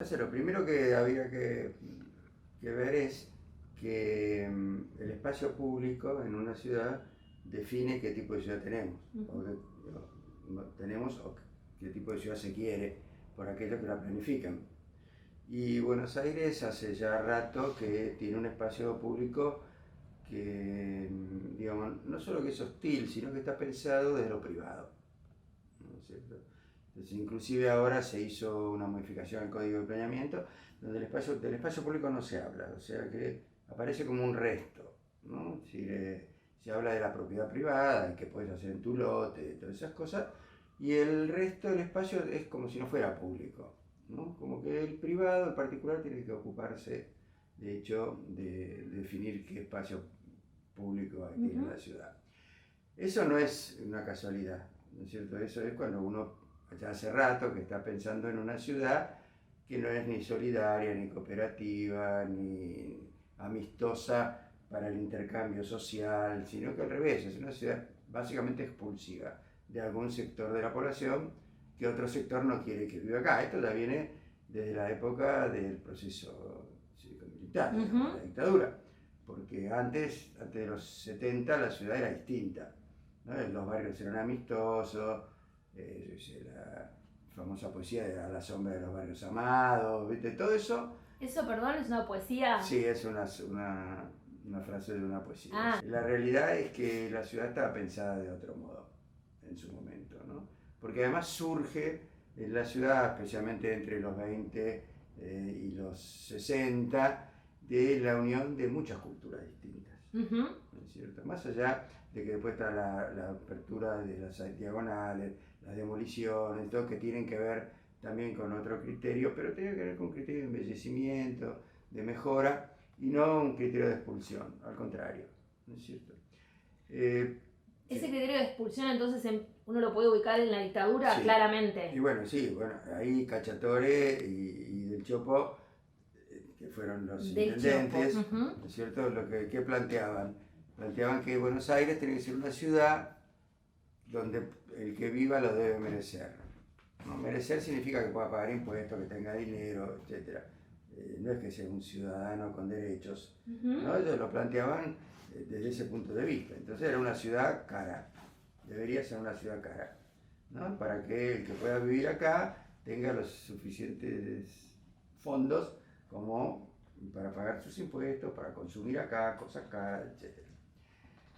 Entonces, lo primero que había que ver es que el espacio público en una ciudad define qué tipo de ciudad tenemos, o qué tipo de ciudad se quiere por aquellos que la planifican. Y Buenos Aires hace ya rato que tiene un espacio público que, digamos, no solo que es hostil, sino que está pensado desde lo privado, ¿no es cierto? Entonces, inclusive ahora se hizo una modificación al Código de Planeamiento donde del espacio público no se habla, o sea que aparece como un resto, ¿no? Se habla de la propiedad privada, de qué puedes hacer en tu lote, de todas esas cosas, y el resto del espacio es como si no fuera público, ¿no? Como que el privado, el particular, tiene que ocuparse, de hecho, de definir qué espacio público tiene la ciudad. Eso no es una casualidad, ¿no es cierto? Eso es cuando uno ya hace rato que está pensando en una ciudad que no es ni solidaria, ni cooperativa, ni amistosa para el intercambio social, sino que al revés, es una ciudad básicamente expulsiva de algún sector de la población que otro sector no quiere que viva acá. Esto ya viene desde la época del proceso cívico-militar, de la dictadura, porque antes de los 70 la ciudad era distinta, ¿no? Los barrios eran amistosos, la famosa poesía de A la sombra de los barrios amados, ¿viste? Todo eso. Eso, perdón, es una poesía. Sí, es una frase de una poesía. La realidad es que la ciudad estaba pensada de otro modo en su momento, ¿no? Porque además surge en la ciudad, especialmente entre los 20 y los 60, de la unión de muchas culturas distintas, ¿no es cierto? Más allá de que después está la apertura de las diagonales, las demoliciones, todo que tienen que ver también con otro criterio, pero tiene que ver con un criterio de embellecimiento, de mejora, y no un criterio de expulsión, al contrario, ¿no es cierto? Ese criterio de expulsión entonces uno lo puede ubicar en la dictadura, sí, claramente. Y bueno, sí, ahí Cacciatore y Del Chopo, que fueron los intendentes, ¿no es cierto? ¿Qué planteaban? Planteaban que Buenos Aires tiene que ser una ciudad donde el que viva lo debe merecer. ¿No? Merecer significa que pueda pagar impuestos, que tenga dinero, etc. No es que sea un ciudadano con derechos, ¿no? Ellos lo planteaban desde ese punto de vista. Entonces era una ciudad cara, debería ser una ciudad cara, ¿no? Para que el que pueda vivir acá tenga los suficientes fondos como para pagar sus impuestos, para consumir acá, cosas caras, etc.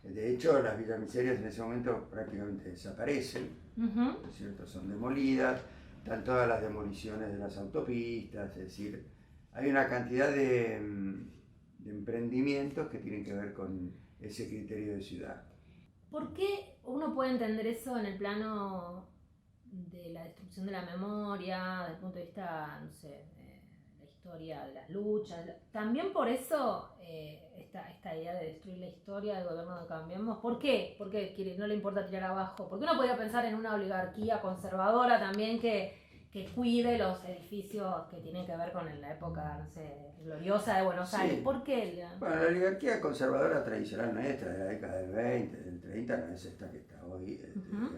De hecho, las villamiserias en ese momento prácticamente desaparecen, ¿no es cierto? Son demolidas, están todas las demoliciones de las autopistas, es decir, hay una cantidad de emprendimientos que tienen que ver con ese criterio de ciudad. ¿Por qué uno puede entender eso en el plano de la destrucción de la memoria, desde el punto de vista, no sé, la historia de las luchas? También por eso esta idea de destruir la historia del gobierno de Cambiemos. ¿Por qué? Porque no le importa tirar abajo. Porque uno podría pensar en una oligarquía conservadora también que cuide los edificios que tienen que ver con la época, no sé, gloriosa de Buenos Aires. Sí. ¿Por qué? Bueno, la oligarquía conservadora tradicional nuestra de la década del 20, del 30, no es esta que está hoy, digamos.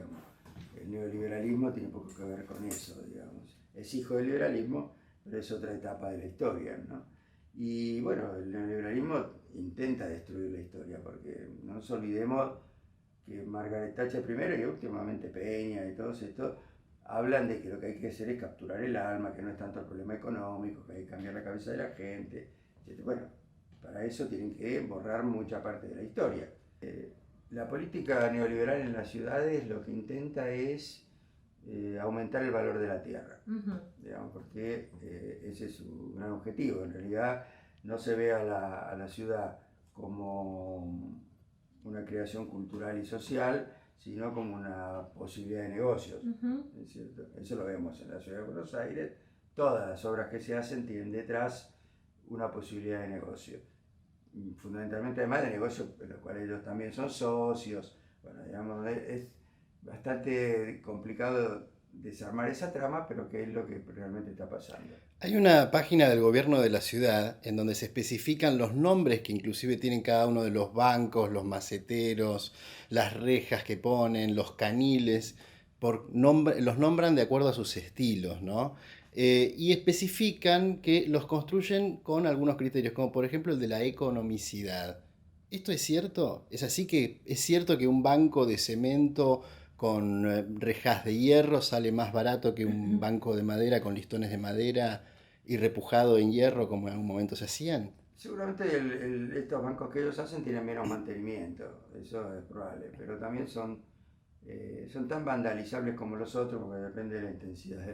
El neoliberalismo tiene poco que ver con eso, digamos. Es hijo del liberalismo, pero es otra etapa de la historia, ¿no? Y bueno, el neoliberalismo intenta destruir la historia, porque no nos olvidemos que Margaret Thatcher primero y últimamente Peña y todos estos hablan de que lo que hay que hacer es capturar el alma, que no es tanto el problema económico, que hay que cambiar la cabeza de la gente, etc. Bueno, para eso tienen que borrar mucha parte de la historia. La política neoliberal en las ciudades lo que intenta es aumentar el valor de la tierra, digamos, porque ese es su gran objetivo. En realidad no se ve a la ciudad como una creación cultural y social, sino como una posibilidad de negocios, ¿es cierto? Eso lo vemos en la ciudad de Buenos Aires. Todas las obras que se hacen tienen detrás una posibilidad de negocio, fundamentalmente además de negocios en los cuales ellos también son socios. Bueno, digamos, es bastante complicado desarmar esa trama, pero ¿qué es lo que realmente está pasando? Hay una página del gobierno de la ciudad en donde se especifican los nombres que inclusive tienen cada uno de los bancos, los maceteros, las rejas que ponen, los caniles, los nombran de acuerdo a sus estilos, ¿no? y especifican que los construyen con algunos criterios, como por ejemplo el de la economicidad. ¿Esto es cierto? ¿Es así que es cierto que un banco de cemento con rejas de hierro sale más barato que un banco de madera con listones de madera y repujado en hierro como en algún momento se hacían? Seguramente estos bancos que ellos hacen tienen menos mantenimiento, eso es probable, pero también son tan vandalizables como los otros porque depende de la intensidad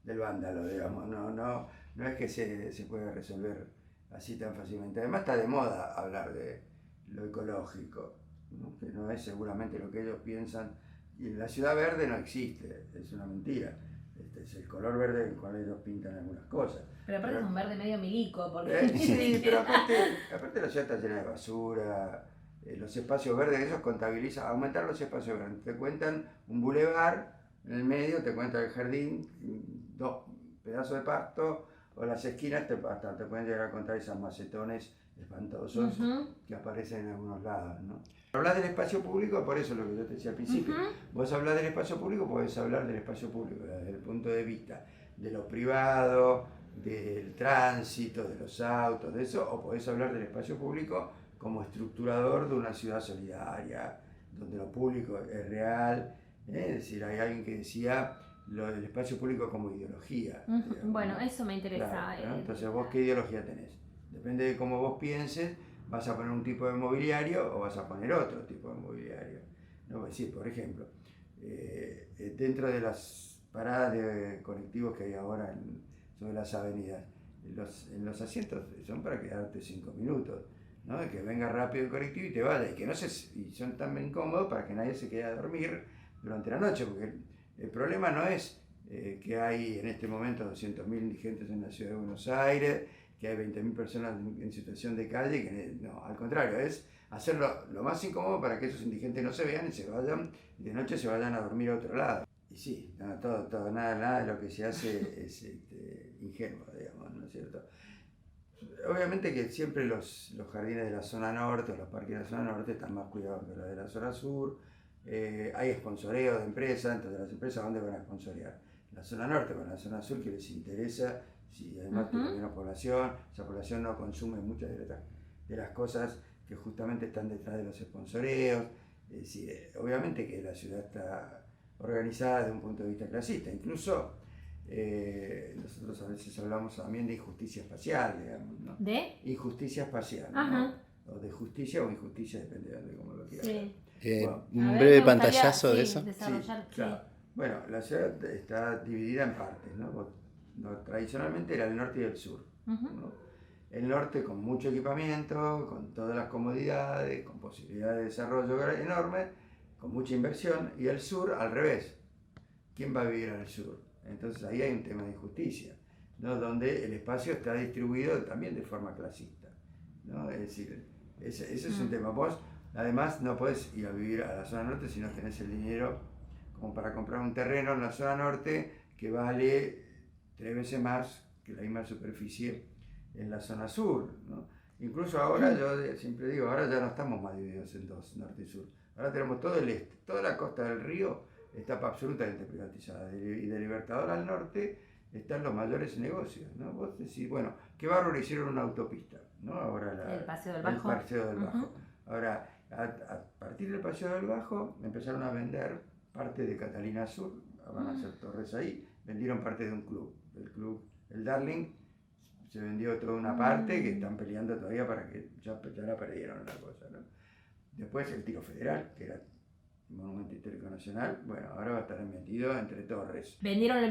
del vándalo, digamos. No es que se pueda resolver así tan fácilmente. Además está de moda hablar de lo ecológico, ¿no? Que no es seguramente lo que ellos piensan. Y la ciudad verde no existe, es una mentira. Este es el color verde con el cual ellos pintan algunas cosas. Pero aparte es un verde medio milico, porque Sí, pero aparte la ciudad está llena de basura, los espacios verdes, ellos contabilizan, aumentar los espacios verdes, te cuentan un bulevar en el medio, te cuentan el jardín, 2 pedazos de pasto, o las esquinas hasta te pueden llegar a contar esos macetones espantosos que aparecen en algunos lados, ¿no? Hablas del espacio público, por eso es lo que yo te decía al principio. Vos hablas del espacio público, podés hablar del espacio público desde el punto de vista de lo privado, del tránsito, de los autos, de eso, o podés hablar del espacio público como estructurador de una ciudad solidaria, donde lo público es real. Es decir, hay alguien que decía el espacio público como ideología. Digamos, bueno, ¿no? eso me interesa. Claro, ¿no? Entonces, ¿vos qué ideología tenés? Depende de cómo vos pienses, vas a poner un tipo de mobiliario o vas a poner otro tipo de mobiliario. ¿No? Es decir, por ejemplo, dentro de las paradas de colectivos que hay ahora sobre las avenidas, en los asientos son para quedarte 5 minutos, ¿no? Que venga rápido el colectivo y te vaya, y que no y son tan incómodos para que nadie se quede a dormir durante la noche, porque el problema no es que hay en este momento 200.000 indigentes en la ciudad de Buenos Aires, que hay 20.000 personas en situación de calle, no, al contrario, es hacerlo lo más incómodo para que esos indigentes no se vean y se vayan, y de noche se vayan a dormir a otro lado. Y sí, nada de lo que se hace es ingenuo, digamos, ¿no es cierto? Obviamente que siempre los jardines de la zona norte, los parques de la zona norte están más cuidados que los de la zona sur. Hay sponsoreo de empresas, entonces las empresas ¿dónde van a sponsorear? La zona norte con la zona sur, que les interesa, si además tiene una población, esa población no consume muchas de las cosas que justamente están detrás de los sponsoreos. Es decir, obviamente que la ciudad está organizada desde un punto de vista clasista, incluso nosotros a veces hablamos también de injusticia espacial, digamos, ¿no? ¿De? Injusticia espacial, ¿no? O de justicia o injusticia, depende de cómo lo quieras ver. Bueno, un breve pantallazo de eso. Claro. Bueno, la ciudad está dividida en partes, ¿no? Tradicionalmente era el norte y el sur, ¿no? El norte con mucho equipamiento, con todas las comodidades, con posibilidades de desarrollo enormes, con mucha inversión, y el sur al revés. ¿Quién va a vivir en el sur? Entonces ahí hay un tema de injusticia, ¿no? Donde el espacio está distribuido también de forma clasista, ¿no? Es decir, ese es un tema. Vos además no podés ir a vivir a la zona norte si no tenés el dinero como para comprar un terreno en la zona norte que vale 3 veces más que la misma superficie en la zona sur, ¿no? Incluso ahora, yo siempre digo, ahora ya no estamos más divididos en dos, norte y sur. Ahora tenemos todo el este, toda la costa del río está absolutamente privatizada. Y de Libertador al norte están los mayores negocios, ¿no? Vos decís, bueno, qué bárbaro, hicieron una autopista, ¿no? Ahora el Paseo del Bajo. El Paseo del Bajo. Ahora, a partir del Paseo del Bajo empezaron a vender parte de Catalina Sur, van a hacer torres ahí, vendieron parte de un club, el Darling, se vendió toda una parte que están peleando todavía para que ya la perdieron la cosa, ¿no? Después el Tiro Federal, que era monumento histórico nacional, bueno, ahora va a estar metido entre torres. Vendieron el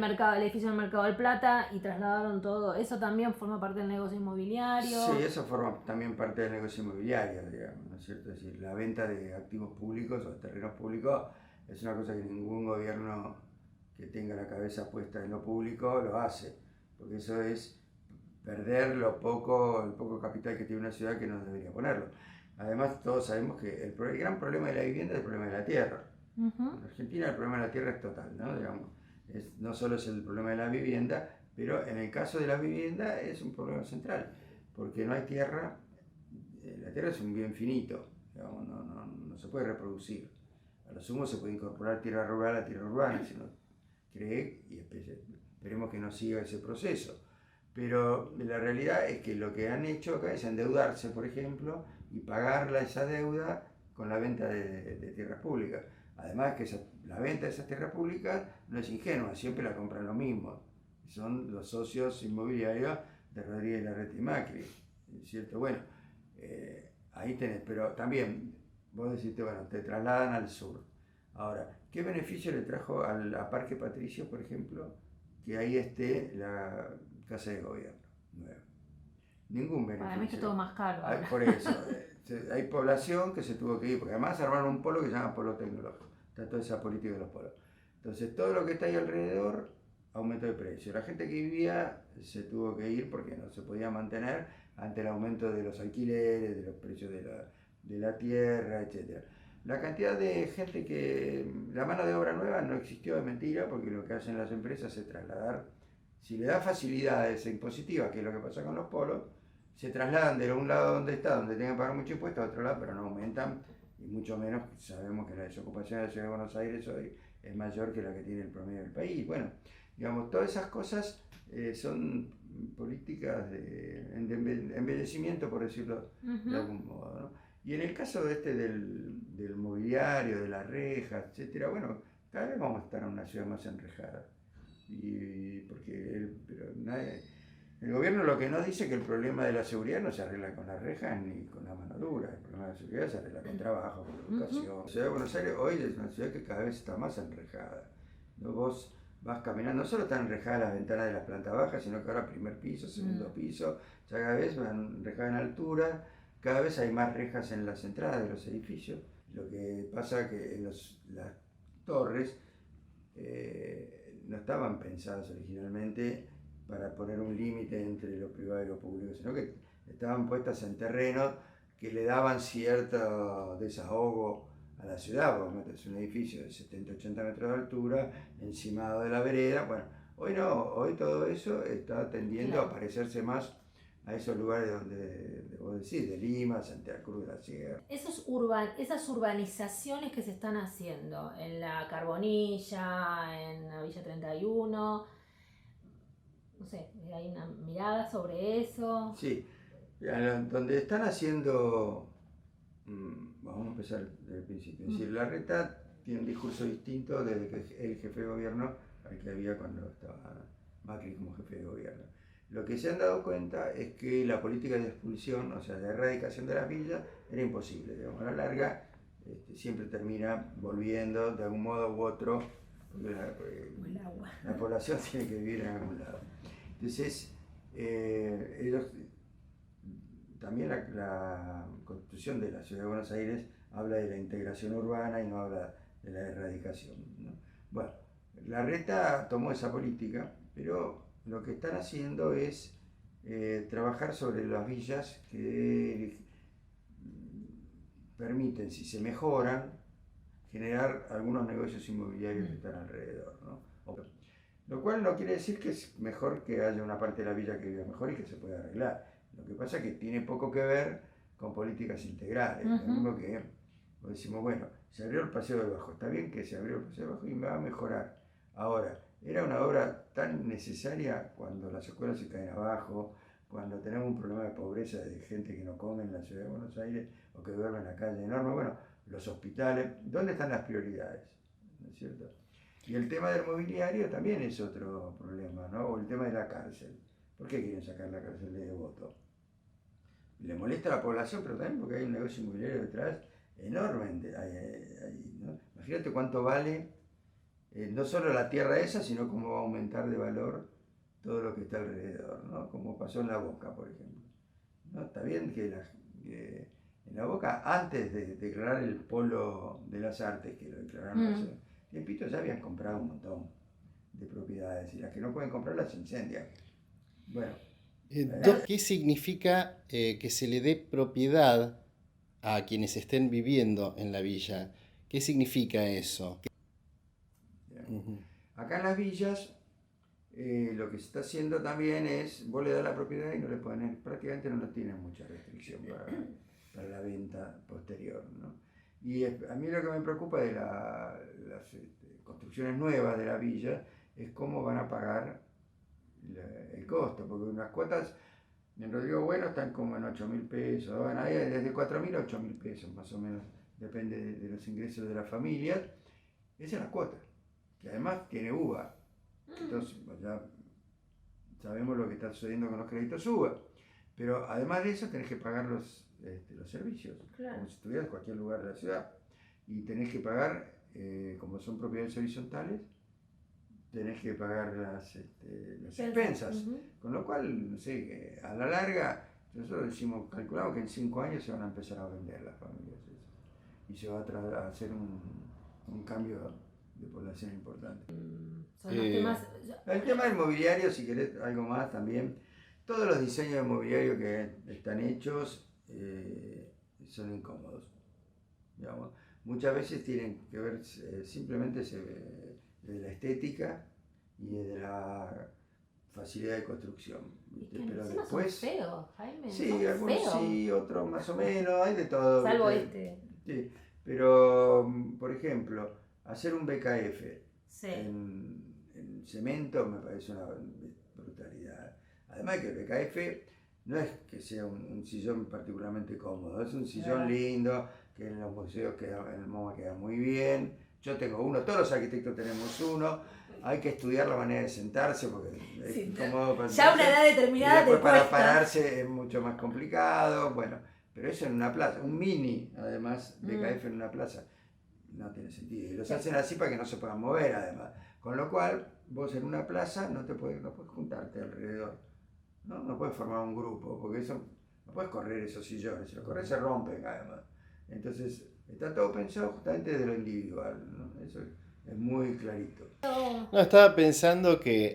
edificio del Mercado del Plata y trasladaron todo. ¿Eso también forma parte del negocio inmobiliario? Sí, eso forma también parte del negocio inmobiliario, digamos, ¿no es cierto? Es decir, la venta de activos públicos o de terrenos públicos es una cosa que ningún gobierno que tenga la cabeza puesta en lo público lo hace, porque eso es perder el poco capital que tiene una ciudad que no debería ponerlo. Además, todos sabemos que el gran problema de la vivienda es el problema de la tierra. En Argentina el problema de la tierra es total, ¿no? Digamos, no solo es el problema de la vivienda, pero en el caso de la vivienda es un problema central, porque no hay tierra, la tierra es un bien finito, digamos, no se puede reproducir. A lo sumo se puede incorporar tierra rural a tierra urbana, si uno cree, esperemos que no siga ese proceso. Pero la realidad es que lo que han hecho acá es endeudarse, por ejemplo, y pagarla esa deuda con la venta de tierras públicas. Además que la venta de esas tierras públicas no es ingenua, siempre la compran los mismos. Son los socios inmobiliarios de Rodríguez Larreta y Macri, ¿cierto? Bueno, ahí tenés, pero también vos decís, bueno, te trasladan al sur. Ahora, ¿qué beneficio le trajo a Parque Patricio, por ejemplo, que ahí esté la Casa de Gobierno nueva? Ningún beneficio. Para mí está todo más caro. Por eso, hay población que se tuvo que ir, porque además armaron un polo que se llama polo tecnológico. Está toda esa política de los polos. Entonces, todo lo que está ahí alrededor aumentó de precio. La gente que vivía se tuvo que ir porque no se podía mantener ante el aumento de los alquileres, de los precios de la tierra, etc. La cantidad de gente la mano de obra nueva no existió, de mentira, porque lo que hacen las empresas es trasladar, si le da facilidades impositivas, que es lo que pasa con los polos, se trasladan de un lado donde donde tienen que pagar mucho impuesto, a otro lado, pero no aumentan, y mucho menos sabemos que la desocupación de la Ciudad de Buenos Aires hoy es mayor que la que tiene el promedio del país. Bueno, digamos, todas esas cosas son políticas de embellecimiento, por decirlo de algún modo, ¿no? Y en el caso del mobiliario, de las rejas, etcétera, bueno, cada vez vamos a estar en una ciudad más enrejada. El gobierno lo que no dice es que el problema de la seguridad no se arregla con las rejas ni con la mano dura. El problema de la seguridad se arregla con trabajo, con educación. La ciudad de Buenos Aires hoy es una ciudad que cada vez está más enrejada, ¿no? Vos vas caminando, no solo están enrejadas las ventanas de las plantas bajas, sino que ahora primer piso, segundo piso, ya cada vez van enrejadas en altura, cada vez hay más rejas en las entradas de los edificios. Lo que pasa es que las torres no estaban pensadas originalmente para poner un límite entre lo privado y lo público, sino que estaban puestas en terrenos que le daban cierto desahogo a la ciudad. Vos metes un edificio de 70-80 metros de altura, encimado de la vereda. Bueno, hoy no, hoy todo eso está tendiendo a parecerse más a esos lugares donde vos decís, de Lima, Santa Cruz de la Sierra. Esas urbanizaciones que se están haciendo en la Carbonilla, en la Villa 31, no sé, hay una mirada sobre eso. Sí, donde están haciendo, vamos a empezar desde el principio, es decir, Larreta tiene un discurso distinto desde que el jefe de gobierno al que había cuando estaba Macri como jefe de gobierno. Lo que se han dado cuenta es que la política de expulsión, o sea, de erradicación de las villas, era imposible. Digamos, a la larga siempre termina volviendo de algún modo u otro, porque la población tiene que vivir en algún lado. Entonces, ellos, también la Constitución de la Ciudad de Buenos Aires habla de la integración urbana y no habla de la erradicación, ¿no? Bueno, Larreta tomó esa política, pero lo que están haciendo es trabajar sobre las villas que permiten, si se mejoran, generar algunos negocios inmobiliarios que están alrededor, ¿no? Lo cual no quiere decir que es mejor que haya una parte de la villa que viva mejor y que se pueda arreglar. Lo que pasa es que tiene poco que ver con políticas integrales. Lo mismo que decimos, bueno, se abrió el Paseo del Bajo, está bien que se abrió el Paseo del Bajo y va a mejorar. Ahora, era una obra tan necesaria cuando las escuelas se caen abajo, cuando tenemos un problema de pobreza de gente que no come en la Ciudad de Buenos Aires o que duerme en la calle enorme. Bueno, los hospitales, ¿dónde están las prioridades? ¿No es cierto? Y el tema del mobiliario también es otro problema, ¿no? O el tema de la cárcel. ¿Por qué quieren sacar la cárcel de Devoto? Le molesta a la población, pero también porque hay un negocio inmobiliario detrás enorme. ¿No? Imagínate cuánto vale no solo la tierra esa, sino cómo va a aumentar de valor todo lo que está alrededor, ¿no? Como pasó en La Boca, por ejemplo. ¿No? Está bien que en La Boca, antes de declarar el polo de las artes, que lo declararon hace tiempito, ya habían comprado un montón de propiedades y las que no pueden comprarlas se incendian. Bueno. ¿Qué significa que se le dé propiedad a quienes estén viviendo en la villa? ¿Qué significa eso? Acá en las villas lo que se está haciendo también es, vos le das la propiedad y no le ponen, prácticamente no tienen mucha restricción para la venta posterior, ¿no? Y a mí lo que me preocupa de las construcciones nuevas de la villa es cómo van a pagar el costo, porque unas cuotas en Rodrigo Bueno están como en 8.000 pesos, bueno, hay desde 4.000 a 8.000 pesos más o menos, depende de los ingresos de las familias. Esa es la cuota, que además tiene UVA. Entonces, pues ya sabemos lo que está sucediendo con los créditos UVA. Pero además de eso tenés que pagar los servicios, Claro. como si estuvieras en cualquier lugar de la ciudad. Y tenés que pagar, como son propiedades horizontales, tenés que pagar las expensas. Con lo cual, no sé, que a la larga, nosotros calculamos que en 5 años se van a empezar a vender las familias esas. Y se va a hacer un cambio de población importante. Son los temas. El tema del mobiliario, si querés algo más también, todos los diseños de mobiliario que están hechos son incómodos. Digamos. Muchas veces tienen que ver simplemente de la estética y de la facilidad de construcción. ¿Viste? Es que pero encima después. son feos, Jaime. Sí, son algunos feos. sí, otros más o menos, hay de todo. Salvo ¿viste? Sí, pero, por ejemplo, hacer un BKF Sí. en cemento me parece una brutalidad. Además que el BKF no es que sea un sillón particularmente cómodo, es un sillón lindo, que en los museos en el MoMA queda muy bien. Yo tengo uno, todos los arquitectos tenemos uno. Hay que estudiar la manera de sentarse porque es incómodo para ya a una edad determinada y después te para cuesta. pararse es mucho más complicado. Bueno, pero eso en una plaza, un mini, además, BKF en una plaza, no tiene sentido. Y los hacen así para que no se puedan mover, además. Con lo cual, vos en una plaza no puedes juntarte alrededor. No puedes formar un grupo, porque eso no puedes correr esos sillones. Si los corres se rompen, además. Entonces, está todo pensado justamente de lo individual, ¿no? Eso es muy clarito. No, estaba pensando que